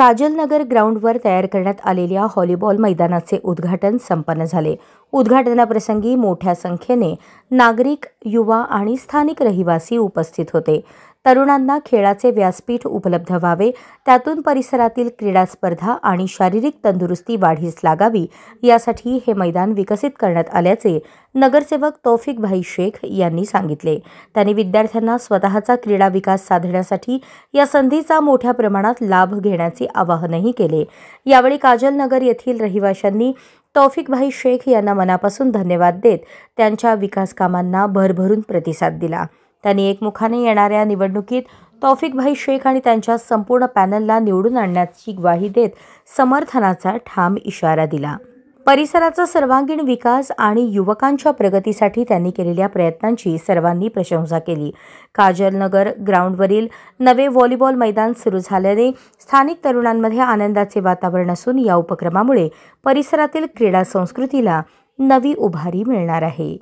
काजलनगर ग्राउंडवर तयार करण्यात आलेल्या व्हॉलीबॉल मैदानाचे उद्घाटन संपन्न झाले। उद्घाटनाप्रसंगी मोठ्या संख्येने नागरिक, युवा आणि स्थानिक रहिवासी उपस्थित होते। तरुणांना खेळाचे व्यासपीठ उपलब्ध व्हावे, त्यातून परिसरातील क्रीडा स्पर्धा आणि शारीरिक तंदुरुस्ती वाढीस लागावी यासाठी हे मैदान विकसित करण्यात आल्याचे नगरसेवक तौफिक भाई शेख यांनी सांगितले। त्यांनी विद्यार्थ्यांना स्वतःचा क्रीडा विकास साधण्यासाठी या संधीचा मोठ्या प्रमाणात लाभ घेण्याचे आवाहनही केले। यावेळी काजलनगर येथील रहिवाशांनी तौफिक भाई शेख यांना मनापासून धन्यवाद देत त्यांच्या विकास कामांना भरभरून प्रतिसाद दिला। त्यांनी एकमुखाने येणाऱ्या निवडणुकीत तौफिक भाई शेख आणि त्यांच्या संपूर्ण पॅनलला निवडून आणण्याची ग्वाही देत समर्थनाचा ठाम इशारा दिला। परिसराचा सर्वांगीण विकास आणि युवकांच्या प्रगतीसाठी त्यांनी केलेल्या प्रयत्नांची सर्वांनी प्रशंसा केली। काजलनगर ग्राउंडवरील नवे व्हॉलीबॉल मैदान सुरू झाल्याने स्थानिक तरुणांमध्ये आनंदाचे वातावरण असून या उपक्रमामुळे परिसरातील क्रीडा संस्कृतीला नवी उभारी मिळणार आहे।